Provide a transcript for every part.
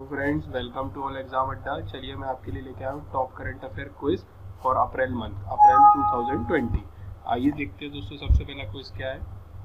Friends, welcome to all exam Adda. चलिए मैं आपके लिए लेके आया हूँ top current affair quiz for April 2020। आइए देखते हैं दोस्तों, सबसे पहला क्विज क्या है।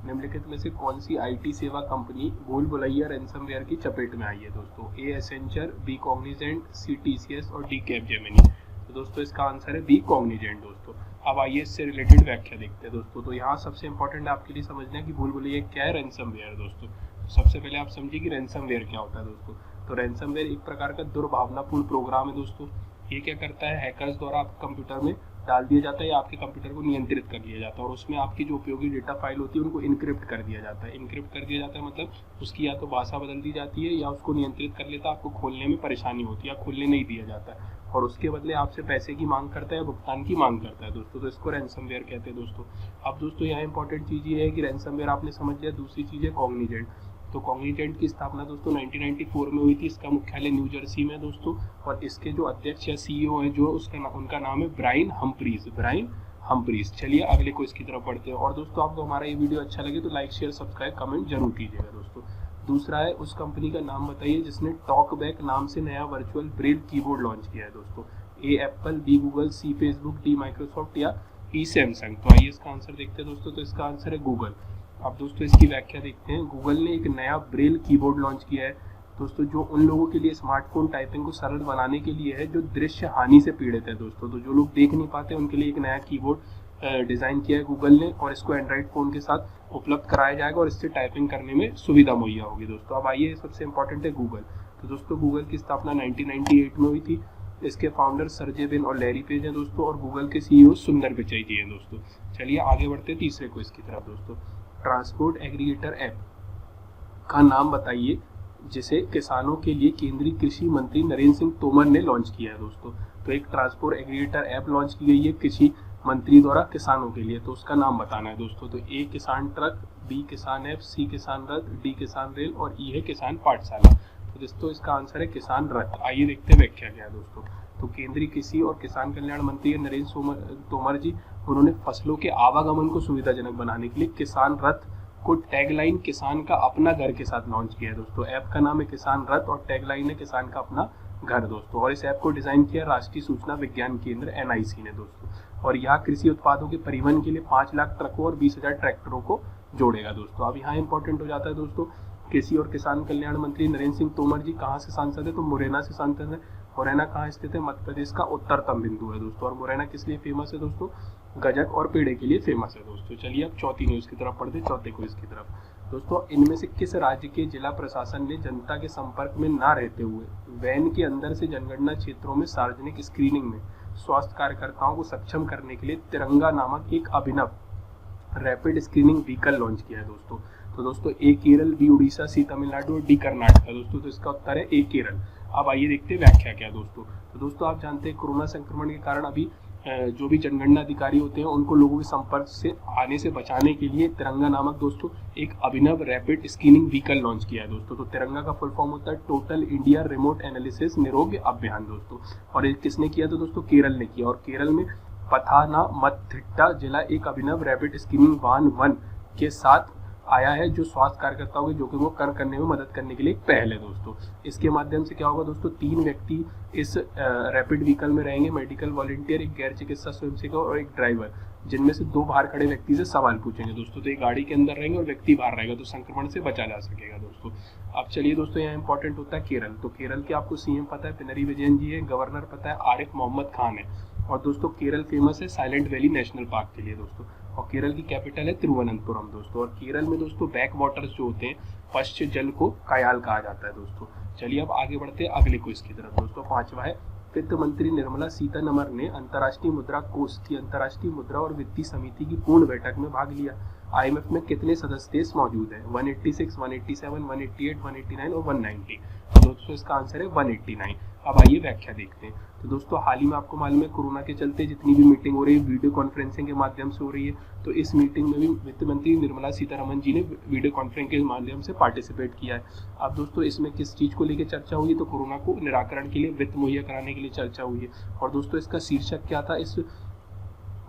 निम्नलिखित में से कौन सी आईटी सेवा कंपनी भूल भुलैया रैनसमवेयर की चपेट में आई है दोस्तों? A Accenture, B Cognizant, C TCS और डी कैपजेमिनी। तो दोस्तों इसका आंसर है बी कॉग्निजेंट दोस्तों। अब आइए इससे रिलेटेड व्याख्या देखते हैं दोस्तों। तो यहाँ सबसे इंपॉर्टेंट आपके लिए समझना है कि भूल भुलैया क्या है, रैनसमवेयर दोस्तों। सबसे पहले आप समझिए कि रैनसमवेयर क्या होता है दोस्तों। तो रैनसमवेयर एक प्रकार का दुर्भावनापूर्ण प्रोग्राम है दोस्तों। ये क्या करता है, हैकर्स द्वारा आपके कंप्यूटर में डाल दिया जाता है या आपके कंप्यूटर को नियंत्रित कर लिया जाता है और उसमें आपकी जो उपयोगी डेटा फाइल होती है उनको इनक्रिप्ट कर दिया जाता है। इनक्रिप्ट कर दिया जाता है मतलब उसकी या तो भाषा बदल दी जाती है या उसको नियंत्रित कर लेता है, आपको खोलने में परेशानी होती है या खोलने नहीं दिया जाता है और उसके बदले आपसे पैसे की मांग करता है या भुगतान की मांग करता है दोस्तों। तो इसको रैनसमवेयर कहते हैं दोस्तों। अब दोस्तों यहाँ इंपॉर्टेंट चीज़ ये है कि रैनसमवेयर आपने समझ लिया। दूसरी चीज़ है कॉग्निजेंट। तो कॉग्निजेंट की स्थापना दोस्तों 1994 में हुई थी। इसका मुख्यालय न्यू जर्सी में है दोस्तों और इसके जो अध्यक्ष या सीईओ है जो उनका नाम है ब्रायन हम्फ्रीज। चलिए अगले क्विज की तरफ बढ़ते हैं। और दोस्तों आपको हमारा ये वीडियो अच्छा लगे तो लाइक शेयर सब्सक्राइब कमेंट जरूर कीजिएगा दोस्तों। दूसरा है उस कंपनी का नाम बताइए जिसने टॉकबैक नाम से नया वर्चुअल ब्रेल कीबोर्ड लॉन्च किया है दोस्तों। ए एप्पल, बी गूगल, सी फेसबुक, डी माइक्रोसॉफ्ट या ई सैमसंग। तो आइए इसका आंसर देखते हैं दोस्तों। तो इसका आंसर है गूगल। अब दोस्तों इसकी व्याख्या देखते हैं। गूगल ने एक नया ब्रेल कीबोर्ड लॉन्च किया है दोस्तों जो उन लोगों के लिए स्मार्टफोन टाइपिंग को सरल बनाने के लिए है जो दृश्य हानि से पीड़ित है दोस्तों। तो जो लोग देख नहीं पाते उनके लिए एक नया कीबोर्ड डिज़ाइन किया है गूगल ने और इसको एंड्रॉइड फ़ोन के साथ उपलब्ध कराया जाएगा और इससे टाइपिंग करने में सुविधा मुहैया होगी दोस्तों। अब आइए सबसे इंपॉर्टेंट है गूगल। तो दोस्तों गूगल की स्थापना 1998 में हुई थी। इसके फाउंडर सर्जे ब्रिन और लैरी पेज हैं दोस्तों और गूगल के सीईओ सुंदर पिचाई जी हैं दोस्तों। चलिए आगे बढ़ते हैं तीसरे क्विज की तरफ दोस्तों। ट्रांसपोर्ट एग्रीगेटर ऐप का नाम बताइए जिसे किसानों के लिए केंद्रीय कृषि मंत्री नरेंद्र सिंह तोमर ने लॉन्च किया है दोस्तों। तो एक ट्रांसपोर्ट एग्रीगेटर ऐप लॉन्च की गई है कृषि मंत्री द्वारा किसानों के लिए। तो उसका नाम बताना है दोस्तों। तो ए किसान ट्रक, बी किसान ऐप, सी किसान रथ, डी किसान रेल और ई है किसान पाठशाला। तो दोस्तों इसका आंसर है किसान रथ। आइए देखते हैं व्याख्या क्या है दोस्तों। तो केंद्रीय कृषि और किसान कल्याण मंत्री नरेंद्र तोमर जी उन्होंने फसलों के आवागमन को सुविधाजनक बनाने के लिए किसान रथ को टैगलाइन किसान का अपना घर के साथ लॉन्च किया है दोस्तों। ऐप का नाम है किसान रथ और टैगलाइन है किसान का अपना घर दोस्तों। और इस ऐप को डिजाइन किया राष्ट्रीय सूचना विज्ञान केंद्र एनआईसी ने दोस्तों। और यहाँ कृषि उत्पादों के परिवहन के लिए 5 लाख ट्रकों और 20,000 ट्रैक्टरों को जोड़ेगा दोस्तों। अब यहाँ इंपॉर्टेंट हो जाता है दोस्तों, कृषि और किसान कल्याण मंत्री नरेंद्र सिंह तोमर जी कहाँ से सांसद है? तो मुरैना से सांसद है। मुरैना कहाँ स्थित है? मध्य प्रदेश का उत्तरतम बिंदु है दोस्तों। और मुरैना किस लिए फेमस है दोस्तों? गजक और पेड़े के लिए फेमस है दोस्तों। चलिए अब चौथी न्यूज की तरफ पढ़ते, चौथे क्विज की तरफ दोस्तों। इनमें से किस राज्य के जिला प्रशासन ने जनता के संपर्क में ना रहते हुए वैन के अंदर से जनगणना क्षेत्रों में सार्वजनिक स्क्रीनिंग में स्वास्थ्य कार्यकर्ताओं को सक्षम करने के लिए तिरंगा नामक एक अभिनव रैपिड स्क्रीनिंग व्हीकल लॉन्च किया है दोस्तों? तो दोस्तों ए केरल, बी उड़ीसा, सी तमिलनाडु और डी कर्नाटक दोस्तों। तो इसका उत्तर है ए केरल। अब आइए देखते हैं व्याख्या क्या दोस्तों। तो दोस्तों आप जानते हैं कोरोना संक्रमण के कारण अभी जो भी जनगणना अधिकारी होते हैं उनको लोगों के संपर्क से आने से बचाने के लिए तिरंगा नामक दोस्तों एक अभिनव रैपिड स्क्रीनिंग व्हीकल लॉन्च किया है दोस्तों। तो तिरंगा का फुल फॉर्म होता है टोटल इंडिया रिमोट एनालिसिस निरोग अभियान दोस्तों। और ये किसने किया? तो दोस्तों केरल ने किया। और केरल में पथानामथिट्टा जिला एक अभिनव रैपिड स्क्रीनिंग वाहन 1 के साथ आया है जो स्वास्थ्य कार्यकर्ताओं के जोखिम को कम करने में मदद करने के लिए एक पहल है दोस्तों। इसके माध्यम से क्या होगा दोस्तों, 3 व्यक्ति इस रैपिड व्हीकल में रहेंगे, मेडिकल वॉलंटियर, एक गैर चिकित्सा स्वयंसेवक और एक ड्राइवर, जिनमें से 2 बाहर खड़े व्यक्ति से सवाल पूछेंगे दोस्तों। तो एक गाड़ी के अंदर रहेंगे और व्यक्ति बाहर रहेगा तो संक्रमण से बचा जा सकेगा दोस्तों। अब चलिए दोस्तों यहाँ इंपॉर्टेंट होता है केरल। तो केरल के आपको सीएम पता है पिनरी विजयन जी है, गवर्नर पता है आरिफ मोहम्मद खान है। और दोस्तों केरल फेमस है साइलेंट वैली नेशनल पार्क के लिए दोस्तों। और केरल की कैपिटल है तिरुवनंतपुरम दोस्तों। और केरल में दोस्तों बैक वाटर्स जो होते हैं पश्च जल को कायाल कहा जाता है दोस्तों। चलिए अब आगे बढ़ते हैं अगले क्विज की तरफ दोस्तों। 5वां है वित्त मंत्री निर्मला सीतारमण ने अंतर्राष्ट्रीय मुद्रा कोष की अंतर्राष्ट्रीय मुद्रा और वित्तीय समिति की पूर्ण बैठक में भाग लिया। आईएमएफ में कितने सदस्य देश मौजूद हैं? 186, 187, 188, 189 और 190। दोस्तों इसका आंसर है 189। अब आइए व्याख्या देखते हैं। तो दोस्तों हाल ही में आपको मालूम है कोरोना के चलते जितनी भी मीटिंग हो रही है वीडियो कॉन्फ्रेंसिंग के माध्यम से हो रही है। तो इस मीटिंग में भी वित्त मंत्री निर्मला सीतारमण जी ने वीडियो कॉन्फ्रेंसिंग के माध्यम से पार्टिसिपेट किया है। अब दोस्तों इसमें किस चीज़ को लेकर चर्चा हुई? तो कोरोना को निराकरण के लिए वित्त मुहैया कराने के लिए चर्चा हुई है। और दोस्तों इसका शीर्षक क्या था? इस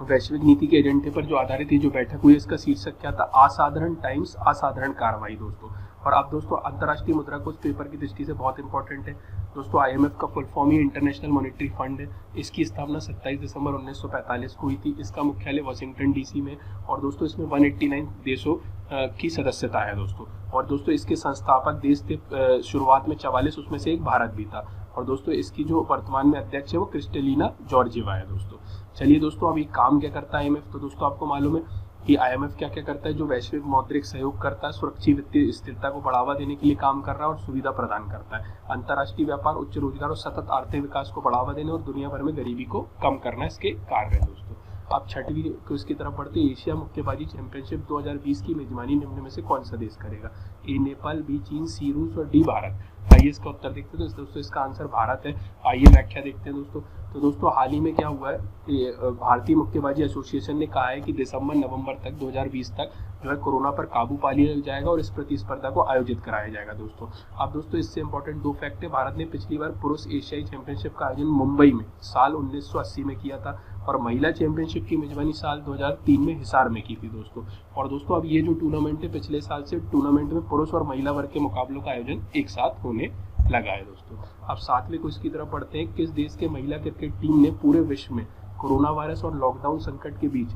वैश्विक नीति के एजेंडे पर जो आधारित है जो बैठक हुई इसका शीर्षक क्या था? असाधारण टाइम्स असाधारण कार्रवाई दोस्तों। और अब दोस्तों अंतर्राष्ट्रीय मुद्रा कोष पेपर की दृष्टि से बहुत इंपॉर्टेंट है दोस्तों। IMF का फुल फॉर्म ही इंटरनेशनल मॉनेटरी फंड है। इसकी स्थापना 27 दिसंबर 1945 को हुई थी। इसका मुख्यालय वाशिंगटन DC में, और दोस्तों इसमें 189 देशों की सदस्यता है दोस्तों। और दोस्तों इसके संस्थापक देश थे शुरुआत में 44, उसमें से एक भारत भी था। और दोस्तों इसकी जो वर्तमान में अध्यक्ष है वो क्रिस्टेलिना जॉर्जिवा है दोस्तों। चलिए दोस्तों, अभी काम क्या करता है IMF, तो दोस्तों आपको मालूम है कि IMF क्या क्या करता है। जो वैश्विक मौद्रिक सहयोग करता है, सुरक्षित वित्तीय स्थिरता को बढ़ावा देने के लिए काम कर रहा है और सुविधा प्रदान करता है। अंतर्राष्ट्रीय व्यापार, उच्च रोजगार और सतत आर्थिक विकास को बढ़ावा देने और दुनिया भर में गरीबी को कम करना इसके कार्य है दोस्तों। आप छठवीं क्विज की तरफ बढ़ते। एशिया मुक्केबाजी चैंपियनशिप 2020 की मेजबानी निम्न में से कौन सा देश करेगा? A नेपाल, B चीन, C रूस और D भारत। आइए इसका उत्तर देखते हैं। तो दोस्तों इसका आंसर भारत है। आइए व्याख्या देखते हैं दोस्तों। तो दोस्तों हाल ही में क्या हुआ है, भारतीय मुक्केबाजी एसोसिएशन ने कहा है कि दिसंबर-नवंबर तक 2020 तक जो है कोरोना पर काबू पा लिया जाएगा और इस प्रतिस्पर्धा को आयोजित कराया जाएगा दोस्तों। अब दोस्तों इससे इंपॉर्टेंट 2 फैक्ट है। भारत ने पिछली बार पुरुष एशियाई चैंपियनशिप का आयोजन मुंबई में साल 1980 में किया था, और महिला चैंपियनशिप की मेजबानी साल 2003 में हिसार में की थी दोस्तों। और दोस्तों अब ये जो टूर्नामेंट है, पिछले साल से टूर्नामेंट में पुरुष और महिला वर्ग के मुकाबलों का आयोजन एक साथ होने लगा है दोस्तों। अब 7वें क्विज की तरफ बढ़ते हैं। किस देश के महिला क्रिकेट टीम ने पूरे विश्व में कोरोना वायरस और लॉकडाउन संकट के बीच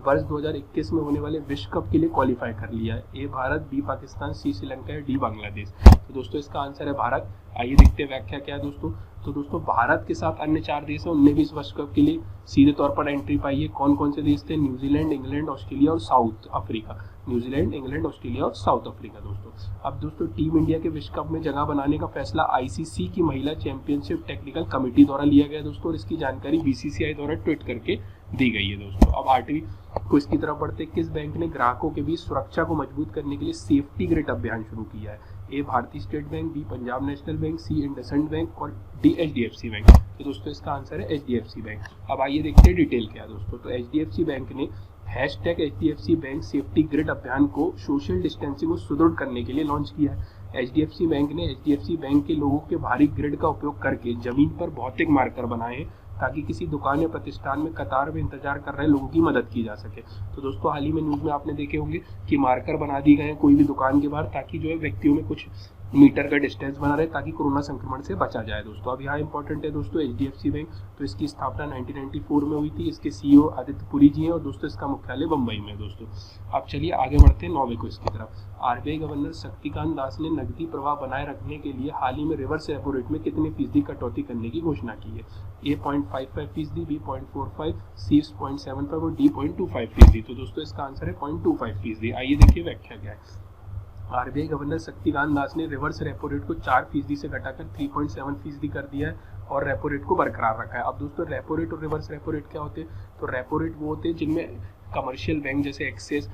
वर्ष 2021 में होने वाले विश्व कप के लिए क्वालिफाई कर लिया है? A Bharat, B Pakistan, C Sri Lanka या D बांग्लादेश। तो दोस्तों इसका आंसर है भारत। आइए देखते हैं व्याख्या क्या है दोस्तों। तो दोस्तों भारत के साथ अन्य 4 देश हैं, उनने भी इस विश्व कप के लिए सीधे तौर पर एंट्री पाई है। कौन कौन से देश थे? न्यूजीलैंड, इंग्लैंड, ऑस्ट्रेलिया और south Africa. New Zealand, England, Australia और साउथ अफ्रीका दोस्तों। अब दोस्तों टीम इंडिया के विश्व कप में जगह बनाने का फैसला ICC की महिला चैंपियनशिप टेक्निकल कमेटी द्वारा लिया गया दोस्तों, और इसकी जानकारी BCCI द्वारा ट्वीट करके दी गई है दोस्तों। अब 8वीं क्विज की तरफ बढ़ते। किस बैंक ने ग्राहकों के बीच सुरक्षा को मजबूत करने के लिए सेफ्टी ग्रिड अभियान शुरू किया है? A भारतीय state bank, B Punjab national bank, C IndusInd bank और D HDFC बैंक। तो दोस्तों इसका आंसर है HDFC बैंक। अब आइए देखते हैं डिटेल क्या है दोस्तों। तो HDFC बैंक ने #HDFC बैंक सेफ्टी ग्रिड अभियान को सोशल डिस्टेंसिंग को सुदृढ़ करने के लिए लॉन्च किया है। HDFC बैंक ने HDFC बैंक के लोगों के भारी ग्रिड का उपयोग करके जमीन पर भौतिक मार्कर बनाए हैं, ताकि किसी दुकान या प्रतिष्ठान में कतार में इंतजार कर रहे लोगों की मदद की जा सके। तो दोस्तों हाल ही में न्यूज़ में आपने देखे होंगे कि मार्कर बना दिए गए हैं कोई भी दुकान के बाहर, ताकि जो है व्यक्तियों में कुछ मीटर का डिस्टेंस बना रहे, ताकि कोरोना संक्रमण से बचा जाए दोस्तों। अब यहाँ इंपॉर्टेंट है दोस्तों HDFC बैंक, तो इसकी स्थापना 1994 में हुई थी। इसके CEO आदित्य पुरी जी हैं, और दोस्तों इसका मुख्यालय मुंबई में है दोस्तों। अब चलिए आगे बढ़ते हैं 9वें क्विज की तरफ। RBI गवर्नर शक्तिकांत दास ने नकदी प्रवाह बनाए रखने के लिए हाल ही में रिवर्स रेपो रेट में कितने फीसदी कटौती करने की घोषणा की है? A 0.55%, B 0.45%, C 0.75% और D 0.25%। तो दोस्तों इसका आंसर है 0.25%। आइए देखिए व्याख्या क्या है। RBI गवर्नर शक्तिकांत दास ने रिवर्स रेपो रेट को 4% से घटाकर 3.7% कर दिया है और रेपो रेट को बरकरार रखा है। अब दोस्तों रेपो रेट और रिवर्स रेपो रेट क्या होते हैं? तो रेपो रेट वो होते हैं जिनमें कमर्शियल बैंक जैसे एक्सिस,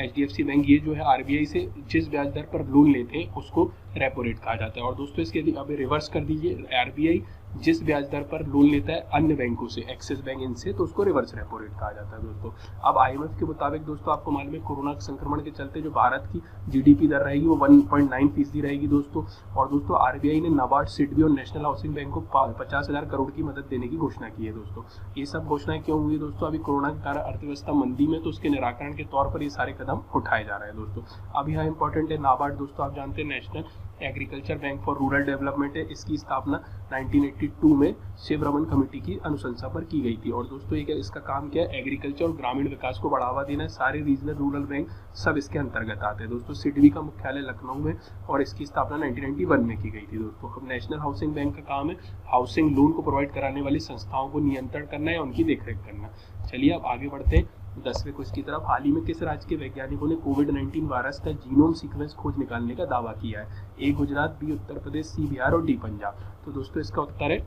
HDFC बैंक, ये जो है RBI से जिस ब्याज दर पर लोन लेते हैं उसको रेपो रेट कहा जाता है। और दोस्तों इसके यदि अब रिवर्स कर दीजिए, RBI जिस ब्याज दर पर लोन लेता है अन्य बैंकों से, एक्सिस बैंक इनसे, तो उसको रिवर्स रेपो रेट कहा जाता है दोस्तों। अब IMF के मुताबिक दोस्तों आपको मालूम है कोरोना संक्रमण के चलते जो भारत की GDP दर रहेगी वो 1.9% रहेगी दोस्तों। और दोस्तों RBI ने नाबार्ड, सिडबी और नेशनल हाउसिंग बैंक को 50,000 करोड़ की मदद देने की घोषणा की है दोस्तों। ये सब घोषणाएं क्यों हुई दोस्तों? अभी कोरोना के कारण अर्थव्यवस्था मंदी में, तो उसके निराकरण के तौर पर ये सारे कदम उठाए जा रहे हैं दोस्तों। अब यहाँ इंपॉर्टेंट है नाबार्ड दोस्तों, आप जानते हैं national agriculture bank for rural development है। इसकी स्थापना 1982 में शिव रमन कमेटी की अनुशंसा पर की गई थी। और दोस्तों इसका काम क्या है? एग्रीकल्चर और ग्रामीण विकास को बढ़ावा देना है। सारे रीजनल रूरल बैंक सब इसके अंतर्गत आते हैं दोस्तों। सिडबी का मुख्यालय लखनऊ में और इसकी स्थापना 1991 में की गई थी दोस्तों। अब नेशनल हाउसिंग बैंक का काम है हाउसिंग लोन को प्रोवाइड कराने वाली संस्थाओं को नियंत्रण करना है, उनकी देखरेख करना। चलिए अब आगे बढ़ते हैं 10वें क्विज की तरफ। हाल ही में किस राज्य के वैज्ञानिकों ने कोविड-19 वायरस का जीनोम सीक्वेंस खोज निकालने का दावा किया है? A Gujarat, B Uttar Pradesh, C Bihar और D पंजाब। तो दोस्तों इसका उत्तर है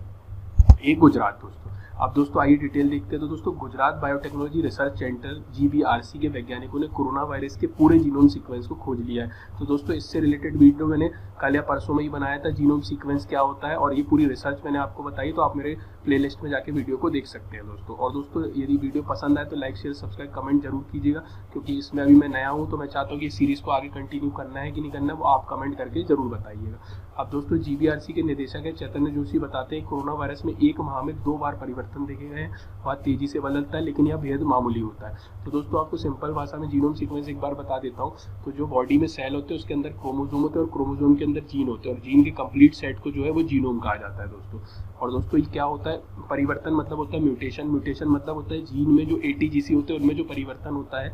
A गुजरात दोस्तों। अब दोस्तों आइए डिटेल देखते हैं। तो दोस्तों Gujarat biotechnology research centre GBRC के वैज्ञानिकों ने कोरोना वायरस के पूरे जीनोम सीक्वेंस को खोज लिया है। तो दोस्तों इससे रिलेटेड वीडियो मैंने कल या परसों में ही बनाया था, जीनोम सीक्वेंस क्या होता है, और ये पूरी रिसर्च मैंने आपको बताई, तो आप मेरे प्लेलिस्ट में जाके वीडियो को देख सकते हैं दोस्तों। और दोस्तों यदि वीडियो पसंद आए तो लाइक, शेयर, सब्सक्राइब, कमेंट जरूर कीजिएगा, क्योंकि इसमें अभी मैं नया हूँ, तो मैं चाहता हूँ कि इस सीरीज को आगे कंटिन्यू करना है कि नहीं करना, वो आप कमेंट करके जरूर बताइएगा। अब दोस्तों GBRC के निदेशक है चैतन्य जोशी बताते हैं कोरोना वायरस में एक माह में 2 बार परिवर्तन परिवर्तन देखे गए हैं, बहुत तेजी से बदलता है, लेकिन यह बेहद मामूली होता है। तो दोस्तों आपको सिंपल भाषा में जीनोम सीक्वेंस एक बार बता देता हूँ। तो जो बॉडी में सेल होते हैं उसके अंदर क्रोमोसोम होते हैं और क्रोमोसोम के अंदर जीन होते हैं और जीन के कंप्लीट सेट को जो है वो जीनोम कहा जाता है दोस्तों। और दोस्तों ये क्या होता है, परिवर्तन मतलब होता है म्यूटेशन, म्यूटेशन मतलब होता है जीन में जो ATGC होते हैं उनमें जो परिवर्तन होता है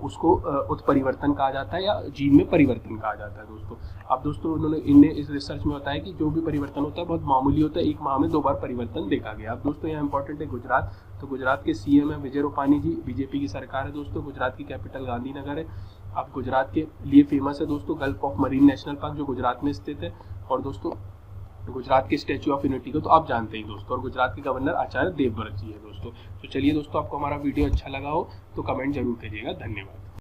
उसको उत्परिवर्तन कहा जाता है या जीन में परिवर्तन कहा जाता है दोस्तों। अब दोस्तों इनने इस रिसर्च में बताया कि जो भी परिवर्तन होता है बहुत मामूली होता है, 1 माह में 2 बार परिवर्तन देखा गया। अब दोस्तों यहाँ इंपॉर्टेंट है गुजरात, तो गुजरात के CM है विजय रूपानी जी, बीजेपी की सरकार है दोस्तों। गुजरात की कैपिटल गांधीनगर है। अब गुजरात के लिए फेमस है दोस्तों gulf of marine national park जो गुजरात में स्थित है। और दोस्तों गुजरात के स्टैच्यू ऑफ यूनिटी को तो आप जानते ही दोस्तों, और गुजरात के गवर्नर आचार्य देवव्रत जी है दोस्तों। तो चलिए दोस्तों, आपको हमारा वीडियो अच्छा लगा हो तो कमेंट जरूर करिएगा। धन्यवाद।